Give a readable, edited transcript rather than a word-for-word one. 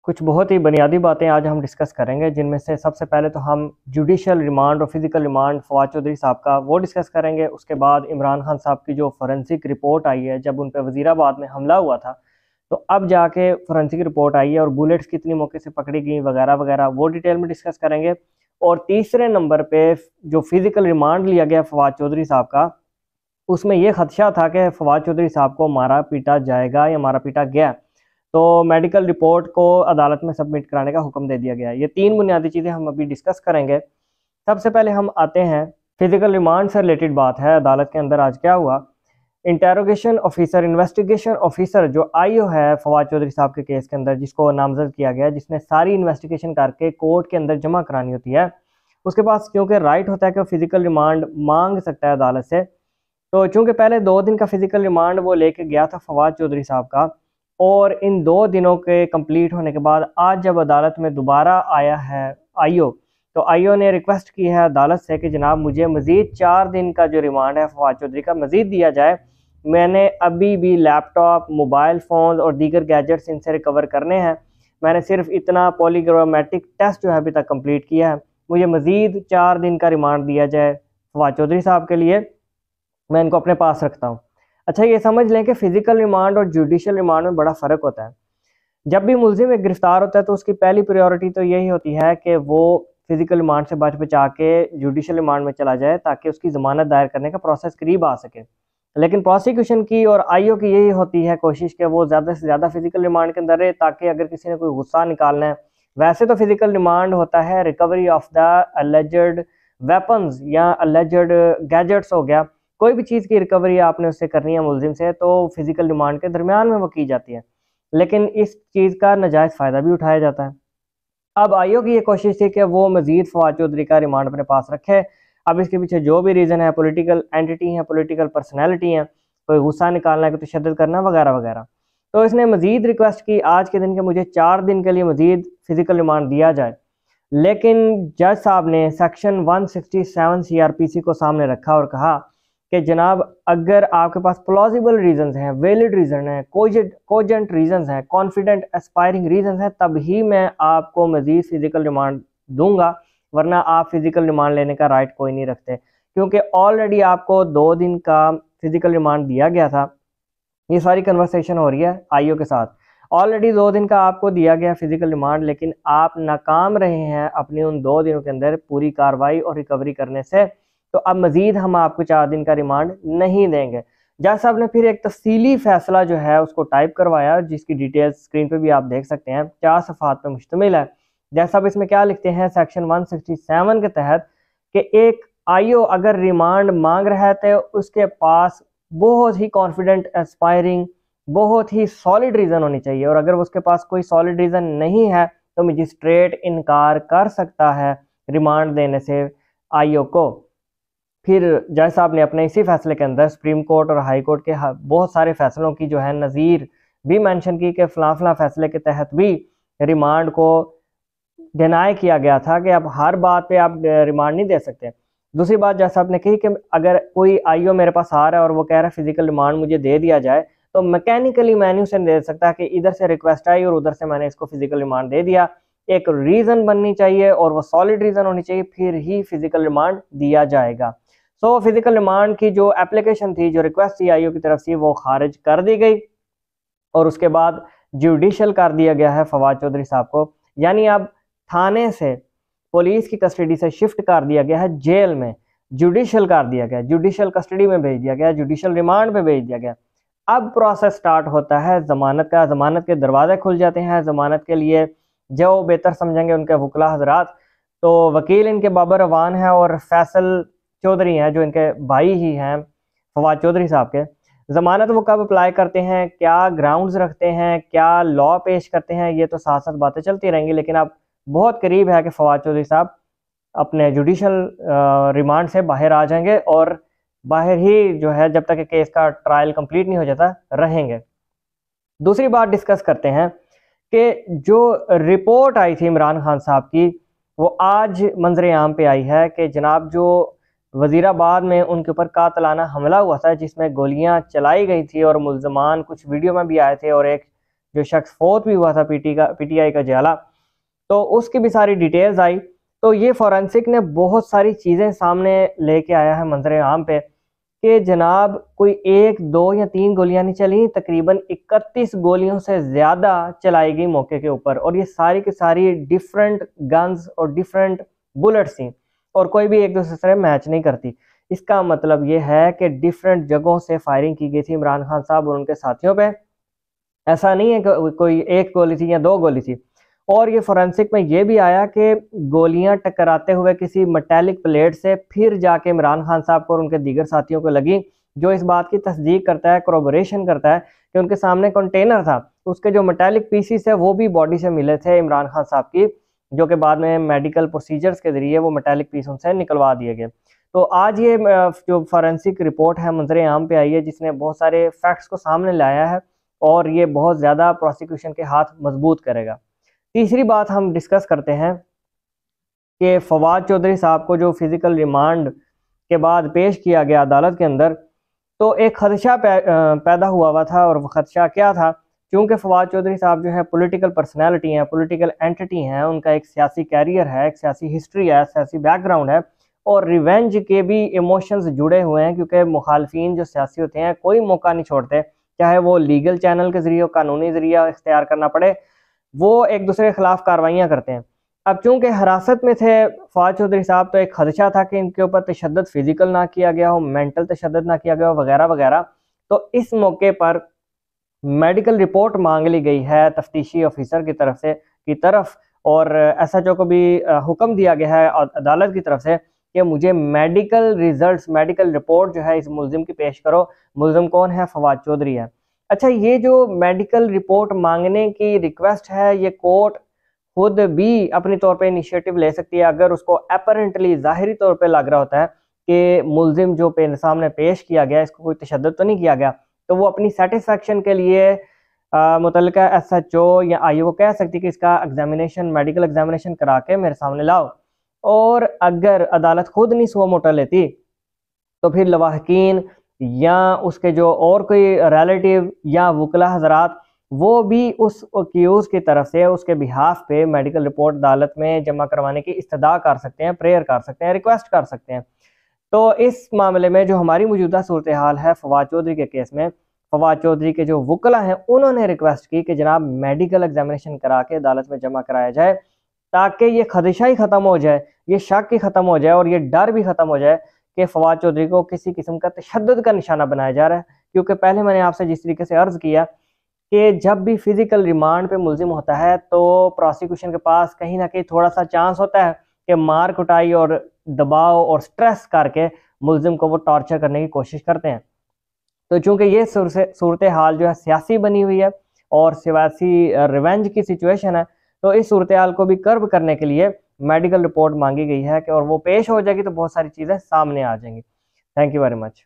कुछ बहुत ही बुनियादी बातें आज हम डिस्कस करेंगे, जिनमें से सबसे पहले तो हम जुडिशल रिमांड और फिज़िकल रिमांड फवाद चौधरी साहब का वो डिस्कस करेंगे। उसके बाद इमरान खान साहब की जो फोरेंसिक रिपोर्ट आई है जब उन पर वज़ीराबाद में हमला हुआ था, तो अब जाके फोरेंसिक रिपोर्ट आई है और बुलेट्स कितनी मौके से पकड़ी गई वगैरह वगैरह, वो डिटेल में डिस्कस करेंगे। और तीसरे नंबर पे जो फिज़िकल रिमांड लिया गया फवाद चौधरी साहब का, उसमें यह खदशा था कि फवाद चौधरी साहब को मारा पीटा जाएगा या मारा पीटा गया, तो मेडिकल रिपोर्ट को अदालत में सबमिट कराने का हुक्म दे दिया गया है। ये तीन बुनियादी चीज़ें हम अभी डिस्कस करेंगे। सबसे पहले हम आते हैं फिज़िकल रिमांड से रिलेटेड बात है। अदालत के अंदर आज क्या हुआ, इंटेरोगेशन ऑफिसर, इन्वेस्टिगेशन ऑफिसर जो आईओ है फवाद चौधरी साहब के केस के अंदर, जिसको नामजद किया गया, जिसने सारी इन्वेस्टिगेशन करके कोर्ट के अंदर जमा करानी होती है, उसके पास क्योंकि राइट होता है कि वो फिज़िकल रिमांड मांग सकता है अदालत से। तो चूँकि पहले 2 दिन का फिज़िकल रिमांड वो लेके गया था फवाद चौधरी साहब का, और इन 2 दिनों के कंप्लीट होने के बाद आज जब अदालत में दोबारा आया है आईओ, तो आईओ ने रिक्वेस्ट की है अदालत से कि जनाब मुझे मज़ीद 4 दिन का जो रिमांड है फवाद चौधरी का मज़ीद दिया जाए। मैंने अभी भी लैपटॉप, मोबाइल फ़ोन और दीगर गैजेट्स इनसे रिकवर करने हैं। मैंने सिर्फ इतना पॉलीग्रामेटिक टेस्ट जो है अभी तक कंप्लीट किया है। मुझे मज़ीद 4 दिन का रिमांड दिया जाए फवाद चौधरी साहब के लिए, मैं इनको अपने पास रखता हूँ। अच्छा, ये समझ लें कि फ़िज़िकल रिमांड और जुडिशल रिमांड में बड़ा फ़र्क होता है। जब भी मुलज़िम एक गिरफ़्तार होता है तो उसकी पहली प्रायोरिटी तो यही होती है कि वो फ़िज़िकल रिमांड से बच बचा के जुडिशल रिमांड में चला जाए, ताकि उसकी ज़मानत दायर करने का प्रोसेस करीब आ सके। लेकिन प्रोसिक्यूशन की और आईओ की यही होती है कोशिश कि वो ज़्यादा से ज़्यादा फ़िज़िकल रिमांड के अंदर रहे, ताकि अगर किसी ने कोई गुस्सा निकालना है, वैसे तो फ़िज़िकल रिमांड होता है recovery of the alleged weapons या अलेजेड गैजेट्स हो गया, कोई भी चीज़ की रिकवरी आपने उससे करनी है मुलजिम से, तो फिज़िकल रिमांड के दरमियान में वो की जाती है। लेकिन इस चीज़ का नाजायज़ फ़ायदा भी उठाया जाता है। अब आईओ की ये कोशिश थी कि वो मज़ीद फवाद चौधरी का रिमांड अपने पास रखे। अब इसके पीछे जो भी रीज़न है, पॉलिटिकल एंटिटी है, पॉलिटिकल पर्सनैलिटी है, कोई गुस्सा निकालना है, कोई तशद्दुद करना वगैरह वगैरह, तो इसने मज़ीद रिक्वेस्ट की आज के दिन के मुझे 4 दिन के लिए मज़ीद फ़िज़िकल रिमांड दिया जाए। लेकिन जज साहब ने सेक्शन 167 सीआरपीसी को सामने रखा और कहा कि जनाब अगर आपके पास प्लॉजिबल रीजंस हैं, वैलिड रीज़न है, कोजेंट रीजंस हैं, कॉन्फिडेंट एस्पायरिंग रीजंस हैं, तब ही मैं आपको मज़ीद फ़िज़िकल रिमांड दूंगा, वरना आप फ़िज़िकल रिमांड लेने का राइट कोई नहीं रखते। क्योंकि ऑलरेडी आपको 2 दिन का फ़िज़िकल रिमांड दिया गया था। ये सारी कन्वर्सेशन हो रही है आईओ के साथ। ऑलरेडी 2 दिन का आपको दिया गया फ़िज़िकल रिमांड, लेकिन आप नाकाम रहे हैं अपने उन 2 दिनों के अंदर पूरी कार्रवाई और रिकवरी करने से, तो अब मज़ीद हम आपको 4 दिन का रिमांड नहीं देंगे। जज साहब ने फिर एक तफ़सीली फ़ैसला जो है उसको टाइप करवाया, जिसकी डिटेल्स स्क्रीन पे भी आप देख सकते हैं, 4 सफ़हात पे मुश्तमिल है। जज साहब इसमें क्या लिखते हैं सेक्शन 167 के तहत कि एक आईओ अगर रिमांड मांग रहा है तो उसके पास बहुत ही कॉन्फिडेंट एस्पायरिंग, बहुत ही सॉलिड रीज़न होनी चाहिए, और अगर उसके पास कोई सॉलिड रीज़न नहीं है तो मजिस्ट्रेट इनकार कर सकता है रिमांड देने से आईओ को। फिर जज साहब ने अपने इसी फैसले के अंदर सुप्रीम कोर्ट और हाई कोर्ट के बहुत सारे फैसलों की जो है नज़ीर भी मेंशन की कि फ़लाँ फैसले के तहत भी रिमांड को डिनाई किया गया था कि अब हर बात पे आप रिमांड नहीं दे सकते। दूसरी बात जज साहब ने कही कि अगर कोई आईओ मेरे पास आ रहा है और वो कह रहा है फ़िज़िकल रिमांड मुझे दे दिया जाए, तो मैकेनिकली मैंने उसे दे सकता है कि इधर से रिक्वेस्ट आई और उधर से मैंने इसको फ़िज़िकल रिमांड दे दिया। एक रीज़न बननी चाहिए और वो सॉलिड रीज़न होनी चाहिए, फिर ही फ़िज़िकल रिमांड दिया जाएगा। सो फिज़िकल रिमांड की जो एप्लीकेशन थी, जो रिक्वेस्ट थी आईओ की तरफ से, वो खारिज कर दी गई और उसके बाद जुडिशल कर दिया गया है फवाद चौधरी साहब को। यानी अब थाने से पुलिस की कस्टडी से शिफ्ट कर दिया गया है जेल में, जुडिशल कर दिया गया, जुडिशल कस्टडी में भेज दिया गया, जुडिशल रिमांड पे भेज दिया गया। अब प्रोसेस स्टार्ट होता है ज़मानत का, ज़मानत के दरवाजे खुल जाते हैं ज़मानत के लिए, जो बेहतर समझेंगे उनके वकला हजरात। तो वकील इनके बाबर अवान है और फैसल चौधरी हैं जो इनके भाई ही हैं फवाद चौधरी साहब के। ज़मानत वो कब अप्लाई करते हैं, क्या ग्राउंड्स रखते हैं, क्या लॉ पेश करते हैं, ये तो साथ साथ बातें चलती रहेंगी, लेकिन अब बहुत करीब है कि फवाद चौधरी साहब अपने जुडिशल रिमांड से बाहर आ जाएंगे और बाहर ही जो है जब तक केस का ट्रायल कंप्लीट नहीं हो जाता रहेंगे। दूसरी बात डिस्कस करते हैं कि जो रिपोर्ट आई थी इमरान खान साहब की, वो आज मंजर आम पे आई है कि जनाब जो वज़ीराबाद में उनके ऊपर कातलाना हमला हुआ था, जिसमें गोलियां चलाई गई थी और मुल्ज़मान कुछ वीडियो में भी आए थे और एक जो शख्स फौत भी हुआ था पीटीआई का जला, तो उसकी भी सारी डिटेल्स आई। तो ये फॉरेंसिक ने बहुत सारी चीज़ें सामने लेके आया है मंजर आम पे कि जनाब कोई 1, 2 या 3 गोलियां नहीं चली, तकरीबन 31 गोलियों से ज़्यादा चलाई गई मौके के ऊपर, और ये सारी की सारी डिफरेंट गन्स और डिफरेंट बुलेट्स थी और कोई भी एक दूसरे से मैच नहीं करती। इसका मतलब ये है कि डिफरेंट जगहों से फायरिंग की गई थी इमरान खान साहब और उनके साथियों पे। ऐसा नहीं है कि कोई एक गोली थी या 2 गोली थी। और ये फोरेंसिक में ये भी आया कि गोलियां टकराते हुए किसी मेटालिक प्लेट से फिर जाके इमरान खान साहब को और उनके दीगर साथियों को लगी, जो इस बात की तस्दीक करता है, कोरोबोरेशन करता है कि उनके सामने कंटेनर था, उसके जो मेटालिक पीसीस है वो भी बॉडी से मिले थे इमरान खान साहब की, जो कि बाद में मेडिकल प्रोसीजर्स के जरिए वो मेटालिक पीस उनसे निकलवा दिए गए। तो आज ये जो फॉरेंसिक रिपोर्ट है मंजर आम पे आई है, जिसने बहुत सारे फैक्ट्स को सामने लाया है और ये बहुत ज़्यादा प्रोसिक्यूशन के हाथ मजबूत करेगा। तीसरी बात हम डिस्कस करते हैं कि फवाद चौधरी साहब को जो फिज़िकल रिमांड के बाद पेश किया गया अदालत के अंदर, तो एक खदशा पैदा हुआ था, और वो खदशा क्या था? क्योंकि फवाद चौधरी साहब जो है पॉलिटिकल पर्सनैलिटी हैं, पॉलिटिकल एंटिटी हैं, उनका एक सियासी कैरियर है, एक सियासी हिस्ट्री है, सियासी बैकग्राउंड है, और रिवेंज के भी इमोशंस जुड़े हुए हैं, क्योंकि मुखालफिन जो सियासी होते हैं कोई मौका नहीं छोड़ते, चाहे वो लीगल चैनल के ज़रिए कानूनी ज़रिया इख्तियार करना पड़े, वो एक दूसरे के खिलाफ कार्रवाइयाँ करते हैं। अब चूंकि हिरासत में थे फवाद चौधरी साहब, तो एक खदशा था कि इनके ऊपर तशद्दुद फिजिकल ना किया गया हो, मेंटल तशद्दुद ना किया गया हो, वगैरह वगैरह। तो इस मौके पर मेडिकल रिपोर्ट मांग ली गई है तफ्तीशी ऑफिसर की तरफ, और एसएचओ को भी हुक्म दिया गया है अदालत की तरफ से कि मुझे मेडिकल रिजल्ट्स, मेडिकल रिपोर्ट जो है इस मुलजिम की पेश करो। मुलजिम कौन है? फवाद चौधरी है। अच्छा, ये जो मेडिकल रिपोर्ट मांगने की रिक्वेस्ट है, ये कोर्ट खुद भी अपनी तौर पे इनिशिएटिव ले सकती है अगर उसको अपरेंटली ज़ाहिरी तौर पे लग रहा होता है कि मुलजिम जो सामने पेश किया गया, इसको कोई तशद्दुद तो नहीं किया गया, तो वो अपनी सेटिस्फेक्शन के लिए मुतल्लिका एसएचओ या आईओ को कह सकती है कि इसका एग्जामिनेशन, मेडिकल एग्जामिनेशन करा के मेरे सामने लाओ। और अगर अदालत खुद नहीं सुओ मोटा लेती, तो फिर लवाहकीन या उसके जो और कोई रिलेटिव या वकला हजरात, वो भी उस एक्यूज की तरफ से उसके बिहाफ पे मेडिकल रिपोर्ट अदालत में जमा करवाने की इस्तदा कर सकते हैं, प्रेयर कर सकते हैं, रिक्वेस्ट कर सकते हैं। तो इस मामले में जो हमारी मौजूदा सूरत हाल है फवाद चौधरी के केस में, फवाद चौधरी के जो वकला हैं उन्होंने रिक्वेस्ट की कि जनाब मेडिकल एग्जामिनेशन करा के अदालत में जमा कराया जाए, ताकि ये खदशा ही ख़त्म हो जाए, ये शक ही ख़त्म हो जाए, और ये डर भी ख़त्म हो जाए कि फवाद चौधरी को किसी किस्म का तशद्दुद का निशाना बनाया जा रहा है। क्योंकि पहले मैंने आपसे जिस तरीके से अर्ज़ किया कि जब भी फिज़िकल रिमांड पे मुलजिम होता है, तो प्रोसिक्यूशन के पास कहीं ना कहीं थोड़ा सा चांस होता है कि मार कुटाई और दबाव और स्ट्रेस करके मुलजिम को वो टॉर्चर करने की कोशिश करते हैं। तो चूंकि ये सूरत हाल जो है सियासी बनी हुई है और सियासी रिवेंज की सिचुएशन है, तो इस सूरत हाल को भी कर्ब करने के लिए मेडिकल रिपोर्ट मांगी गई है कि और वो पेश हो जाएगी तो बहुत सारी चीज़ें सामने आ जाएंगी। Thank you very much.